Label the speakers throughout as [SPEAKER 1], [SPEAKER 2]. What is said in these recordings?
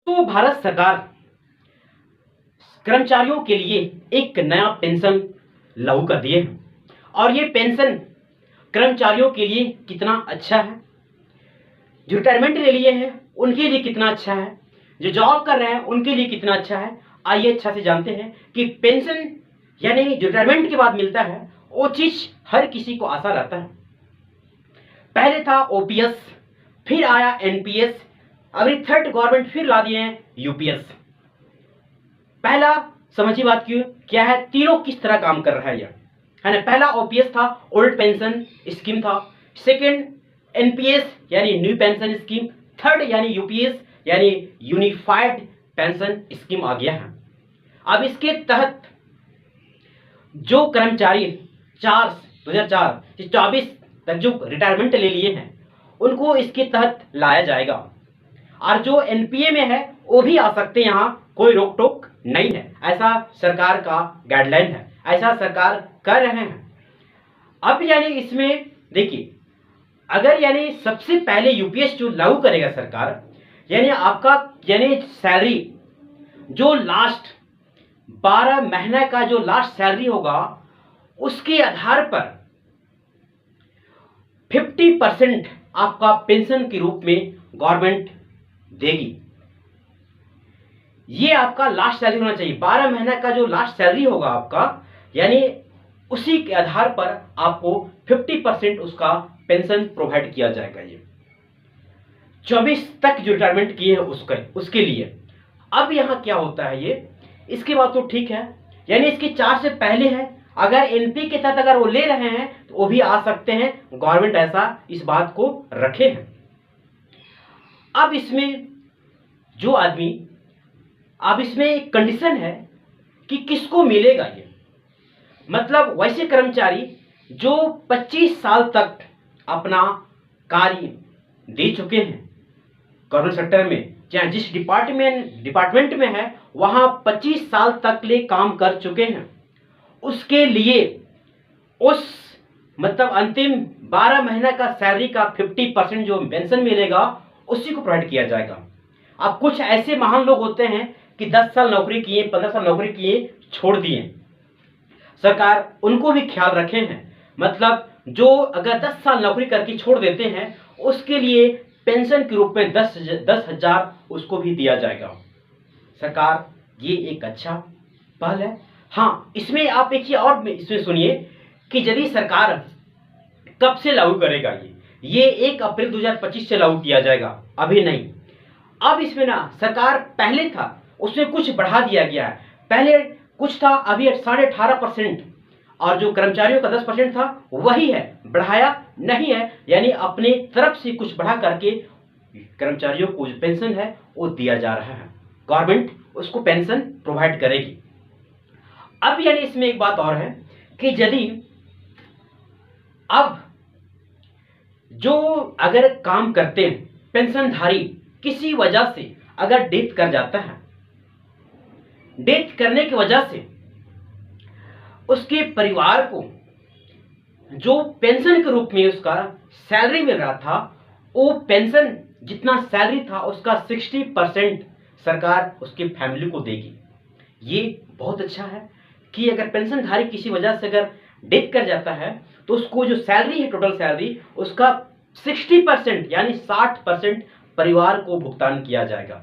[SPEAKER 1] तो भारत सरकार कर्मचारियों के लिए एक नया पेंशन लागू कर दिए हैं और ये पेंशन कर्मचारियों के लिए कितना अच्छा है, जो रिटायरमेंट ले लिए हैं उनके लिए कितना अच्छा है, जो जॉब कर रहे हैं उनके लिए कितना अच्छा है। आइए अच्छा से जानते हैं कि पेंशन यानी जो रिटायरमेंट के बाद मिलता है वो चीज हर किसी को आशा रहता है। पहले था ओपीएस, फिर आया एनपीएस, अभी थर्ड गवर्नमेंट फिर ला दिए हैं यूपीएस। पहला समझिए बात क्यों क्या है, तीनों किस तरह काम कर रहा है यह, है ना। पहला ओपीएस था, ओल्ड पेंशन स्कीम था। सेकंड एनपीएस यानी न्यू पेंशन स्कीम। थर्ड यानी यूपीएस यानी यूनिफाइड पेंशन स्कीम आ गया है। अब इसके तहत जो कर्मचारी 2004 से 24 तक जो रिटायरमेंट ले लिए हैं उनको इसके तहत लाया जाएगा, और जो एनपीए में है वो भी आ सकते हैं, यहाँ कोई रोक टोक नहीं है। ऐसा सरकार का गाइडलाइन है, ऐसा सरकार कर रहे हैं। अब यानी इसमें देखिए, अगर यानी सबसे पहले यूपीएस जो लागू करेगा सरकार, यानी आपका यानी सैलरी जो लास्ट 12 महीने का जो लास्ट सैलरी होगा उसके आधार पर 50% आपका पेंशन के रूप में गवर्नमेंट देगी। ये आपका लास्ट सैलरी होना चाहिए, 12 महीने का जो लास्ट सैलरी होगा आपका, यानी उसी के आधार पर आपको 50% उसका पेंशन प्रोवाइड किया जाएगा। ये 24 तक जो रिटायरमेंट किए हैं उसके लिए। अब यहां क्या होता है ये, इसके बाद तो ठीक है, यानी इसके 4 से पहले है, अगर एनपी के तहत अगर वो ले रहे हैं तो वो भी आ सकते हैं, गवर्नमेंट ऐसा इस बात को रखे हैं। अब इसमें जो आदमी, अब इसमें एक कंडीशन है कि किसको मिलेगा ये, मतलब वैसे कर्मचारी जो 25 साल तक अपना कार्य दे चुके हैं गवर्नमेंट सेक्टर में, चाहे जिस डिपार्टमेंट में है वहां 25 साल तक ले काम कर चुके हैं, उसके लिए उस मतलब अंतिम 12 महीने का सैलरी का 50% जो पेंशन मिलेगा उसी को प्रोवाइड किया जाएगा। अब कुछ ऐसे महान लोग होते हैं कि 10 साल नौकरी किए, 15 साल नौकरी किए, छोड़ दिए, सरकार उनको भी ख्याल रखे हैं। मतलब जो अगर 10 साल नौकरी करके छोड़ देते हैं उसके लिए पेंशन के रूप में 10,000 उसको भी दिया जाएगा। सरकार ये एक अच्छा पहल है। हाँ, इसमें आप एक चीज और इसमें सुनिए कि यदि सरकार कब से लागू करेगा ये 1 अप्रैल 2025 से लागू किया जाएगा, अभी नहीं। अब इसमें ना सरकार पहले था उसमें कुछ बढ़ा दिया गया है, पहले कुछ था, अभी 18.5% और जो कर्मचारियों का 10% था वही है, बढ़ाया नहीं है, यानी अपने तरफ से कुछ बढ़ा करके कर्मचारियों को जो पेंशन है वो दिया जा रहा है, गवर्नमेंट उसको पेंशन प्रोवाइड करेगी। अब यानी इसमें एक बात और है कि यदि अब जो अगर काम करते हैं पेंशनधारी किसी वजह से अगर डेथ कर जाता है, डेथ करने की वजह से उसके परिवार को जो पेंशन के रूप में उसका सैलरी मिल रहा था, वो पेंशन जितना सैलरी था उसका 60% सरकार उसकी फैमिली को देगी। ये बहुत अच्छा है कि अगर पेंशनधारी किसी वजह से अगर डेथ कर जाता है तो उसको जो सैलरी है, टोटल सैलरी, उसका 60% यानी 60% परिवार को भुगतान किया जाएगा।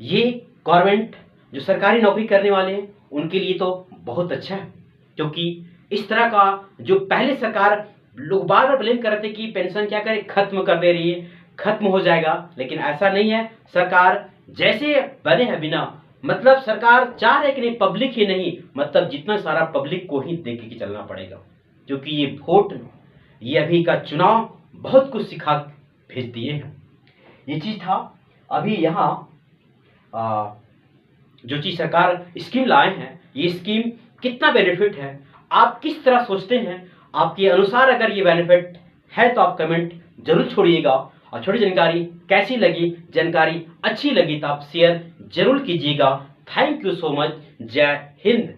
[SPEAKER 1] ये गवर्नमेंट जो सरकारी नौकरी करने वाले हैं उनके लिए तो बहुत अच्छा है, क्योंकि इस तरह का जो पहले सरकार लोग बार बार ब्लेम कर रहे थे कि पेंशन क्या करे, खत्म कर दे रही है, खत्म हो जाएगा, लेकिन ऐसा नहीं है। सरकार जैसे बने हैं बिना, मतलब सरकार चाह रहे कि नहीं, पब्लिक ही नहीं, मतलब जितना सारा पब्लिक को ही देख के चलना पड़ेगा, क्योंकि ये वोट, ये अभी का चुनाव बहुत कुछ सिखा भेज दिए हैं। ये चीज था। अभी यहाँ जो चीज सरकार स्कीम लाए हैं, ये स्कीम कितना बेनिफिट है, आप किस तरह सोचते हैं, आपके अनुसार अगर ये बेनिफिट है तो आप कमेंट जरूर छोड़िएगा। और छोटी जानकारी कैसी लगी, जानकारी अच्छी लगी तो आप शेयर जरूर कीजिएगा। Thank you so much. जय हिंद।